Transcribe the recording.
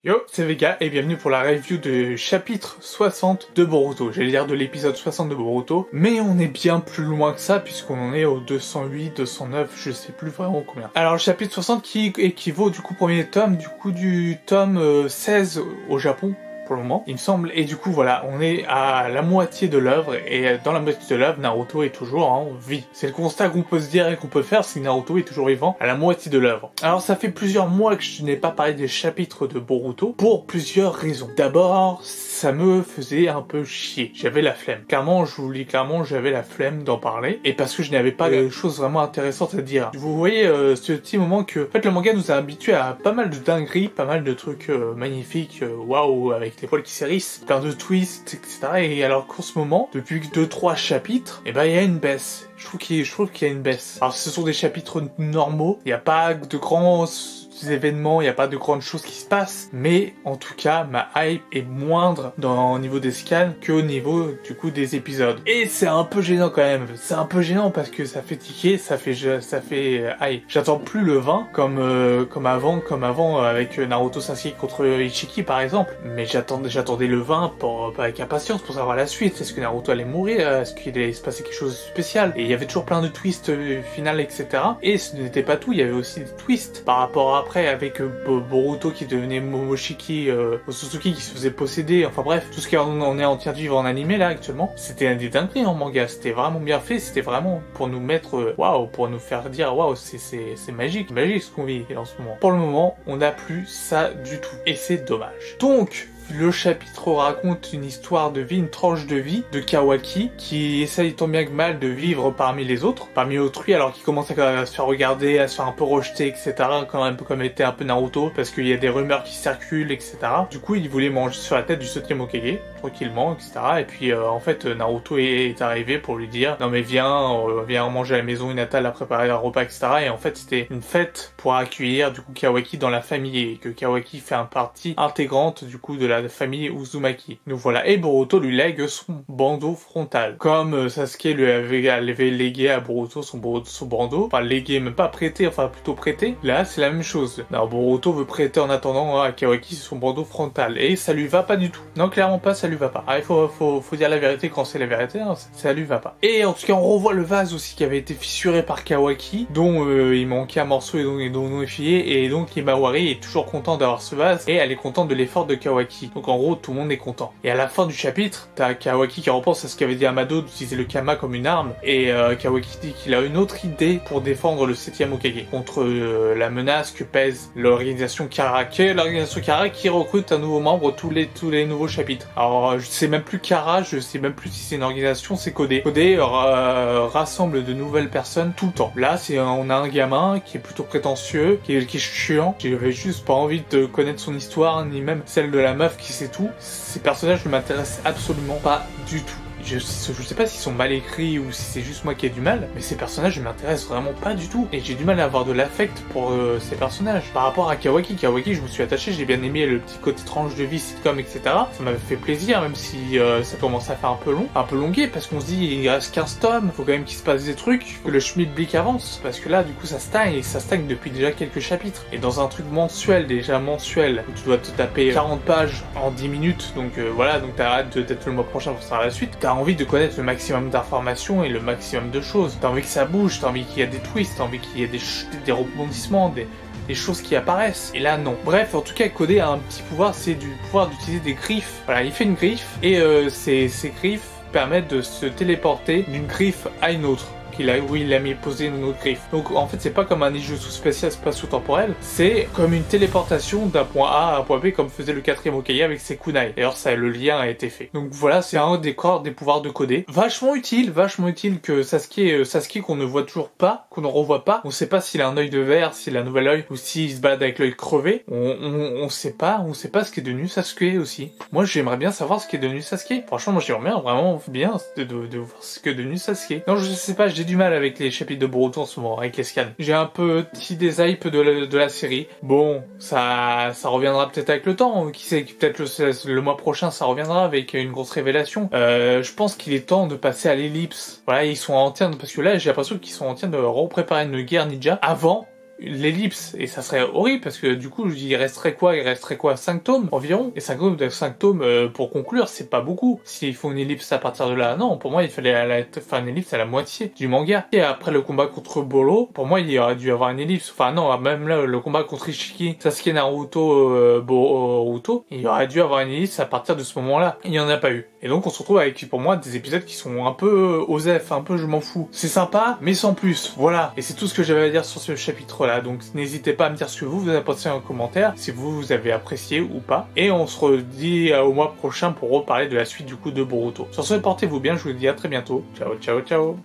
Yo, c'est Vega et bienvenue pour la review de chapitre 60 de Boruto. J'allais dire de l'épisode 60 de Boruto, mais on est bien plus loin que ça puisqu'on en est au 208, 209, je sais plus vraiment combien. Alors le chapitre 60 qui équivaut du coup premier tome, du tome 16 au Japon. Pour le moment, il me semble, et du coup voilà, on est à la moitié de l'œuvre, et dans la moitié de l'œuvre, Naruto est toujours en vie. C'est le constat qu'on peut se dire et qu'on peut faire, c'est que Naruto est toujours vivant à la moitié de l'œuvre. Alors ça fait plusieurs mois que je n'ai pas parlé des chapitres de Boruto, pour plusieurs raisons. D'abord, ça me faisait un peu chier, j'avais la flemme. Clairement, je vous le dis clairement, j'avais la flemme d'en parler, et parce que je n'avais pas de choses vraiment intéressantes à dire. Vous voyez ce petit moment que, en fait, le manga nous a habitués à pas mal de dingueries, pas mal de trucs magnifiques, waouh, avec les poils qui s'hérissent, plein de twists, etc. Et alors qu'en ce moment, depuis 2-3 chapitres, eh ben il y a une baisse. Je trouve qu'il y a une baisse. Alors ce sont des chapitres normaux, il n'y a pas de grands événements, il n'y a pas de grandes choses qui se passent, mais en tout cas ma hype est moindre au niveau des scans qu'au niveau du coup des épisodes. Et c'est un peu gênant quand même, c'est un peu gênant parce que ça fait tiquer, ça fait hype. J'attends plus le 20 comme avant avec Naruto Sasuke contre Ichiki par exemple, mais j'attendais le 20 avec impatience pour savoir la suite. Est-ce que Naruto allait mourir, est-ce qu'il allait se passer quelque chose de spécial, et il y avait toujours plein de twists finales, etc. Et ce n'était pas tout, il y avait aussi des twists par rapport à après avec Boruto qui devenait Momoshiki, Otsutsuki qui se faisait posséder, enfin bref, tout ce qui en est en train de vivre en animé là actuellement, c'était un des dingueries en manga, c'était vraiment bien fait, c'était vraiment pour nous mettre waouh, pour nous faire dire waouh, c'est magique ce qu'on vit en ce moment. Pour le moment, on n'a plus ça du tout, et c'est dommage. Donc, le chapitre raconte une histoire de vie, une tranche de vie de Kawaki qui essaye tant bien que mal de vivre parmi les autres, parmi autrui, alors qu'il commence à se faire regarder, à se faire un peu rejeter, etc. Un peu comme était un peu Naruto, parce qu'il y a des rumeurs qui circulent, etc. Du coup, il voulait manger sur la tête du 7e Hokage, tranquillement, etc. Et puis, en fait, Naruto est arrivé pour lui dire « Non mais viens manger à la maison, Hinata l'a préparé un repas, etc. » Et en fait, c'était une fête pour accueillir, du coup, Kawaki dans la famille, et que Kawaki fait une partie intégrante, du coup, de la famille Uzumaki. Donc voilà, et Boruto lui lègue son bandeau frontal. Comme Sasuke lui avait légué à Boruto son bandeau, enfin légué, même pas prêté, enfin plutôt prêté, là c'est la même chose. Non, Boruto veut prêter en attendant à Kawaki son bandeau frontal, et ça lui va pas du tout. Non, clairement pas, ça lui va pas. Ah, il faut dire la vérité quand c'est la vérité, hein, ça lui va pas. Et en tout cas, on revoit le vase aussi qui avait été fissuré par Kawaki, dont il manquait un morceau et dont on est fié, et donc Himawari est toujours content d'avoir ce vase, et elle est contente de l'effort de Kawaki. Donc en gros, tout le monde est content. Et à la fin du chapitre, t'as Kawaki qui repense à ce qu'avait dit Amado d'utiliser le Kama comme une arme, et Kawaki dit qu'il a une autre idée pour défendre le 7e Hokage contre la menace que pèse l'organisation Kara, qui recrute un nouveau membre tous les nouveaux chapitres. Alors je sais même plus Kara, je sais même plus si c'est une organisation, c'est Codé. Codé rassemble de nouvelles personnes tout le temps. Là, on a un gamin qui est plutôt prétentieux, qui est chiant. J'avais juste pas envie de connaître son histoire, ni même celle de la meuf qui sait tout. Ces personnages ne m'intéressent absolument pas du tout. Je sais pas s'ils sont mal écrits ou si c'est juste moi qui ai du mal, mais ces personnages ne m'intéressent vraiment pas du tout. Et j'ai du mal à avoir de l'affect pour ces personnages. Par rapport à Kawaki, je me suis attaché, j'ai bien aimé le petit côté tranche de vie, sitcom, etc. Ça m'avait fait plaisir, même si ça commençait à faire un peu longué, parce qu'on se dit, il reste 15 tomes, faut quand même qu'il se passe des trucs, que le Schmidblick avance, parce que là, du coup, ça stagne depuis déjà quelques chapitres. Et dans un truc mensuel, où tu dois te taper 40 pages en 10 minutes, donc voilà, donc t'as hâte d'être le mois prochain pour faire la suite, t'as envie de connaître le maximum d'informations et le maximum de choses. T'as envie que ça bouge, t'as envie qu'il y ait des twists, t'as envie qu'il y ait des rebondissements, des choses qui apparaissent. Et là, non. Bref, en tout cas, Codé a un petit pouvoir, c'est du pouvoir d'utiliser des griffes. Voilà, il fait une griffe, et ces griffes permettent de se téléporter d'une griffe à une autre. Où il a mis posé une autre griffe. Donc en fait c'est pas comme un Nijutsu spécial spatio-temporel, c'est comme une téléportation d'un point A à un point B comme faisait le 4e Hokage avec ses kunai. D'ailleurs le lien a été fait. Donc voilà, c'est un des pouvoirs de Codé. Vachement utile que Sasuke qu'on ne voit toujours pas, qu'on ne revoit pas. On sait pas s'il a un œil de verre, s'il a un nouvel œil, ou s'il se balade avec l'œil crevé. On sait pas ce qui est devenu Sasuke aussi. Moi j'aimerais bien savoir ce qui est devenu Sasuke. Franchement moi j'aimerais vraiment bien de voir ce que est devenu Sasuke. Non je sais pas, j'ai du mal avec les chapitres de Boruto en ce moment, avec les scans. J'ai un petit déshype de la série. Bon, ça reviendra peut-être avec le temps. Qui sait, peut-être le mois prochain, ça reviendra avec une grosse révélation. Je pense qu'il est temps de passer à l'ellipse. Voilà, ils sont en train de, parce que là, j'ai l'impression qu'ils sont en train de repréparer une guerre ninja avant l'ellipse, et ça serait horrible, parce que du coup, il resterait quoi? Il resterait quoi? 5 tomes environ? Et 5 tomes pour conclure, c'est pas beaucoup. S'il faut une ellipse à partir de là, non, pour moi, il fallait faire une ellipse à la moitié du manga. Et après le combat contre Bolo, pour moi, il aurait dû avoir une ellipse. Enfin non, même là, le combat contre Ishiki, Sasuke, Naruto, Boruto, il aurait dû avoir une ellipse à partir de ce moment-là. Il n'y en a pas eu. Et donc on se retrouve avec, pour moi, des épisodes qui sont un peu osef, un peu je m'en fous. C'est sympa, mais sans plus. Voilà. Et c'est tout ce que j'avais à dire sur ce chapitre-là. Donc n'hésitez pas à me dire ce que vous avez pensé en commentaire, si vous avez apprécié ou pas. Et on se redit au mois prochain pour reparler de la suite du coup de Boruto. Sur ce, portez-vous bien, je vous dis à très bientôt. Ciao, ciao, ciao.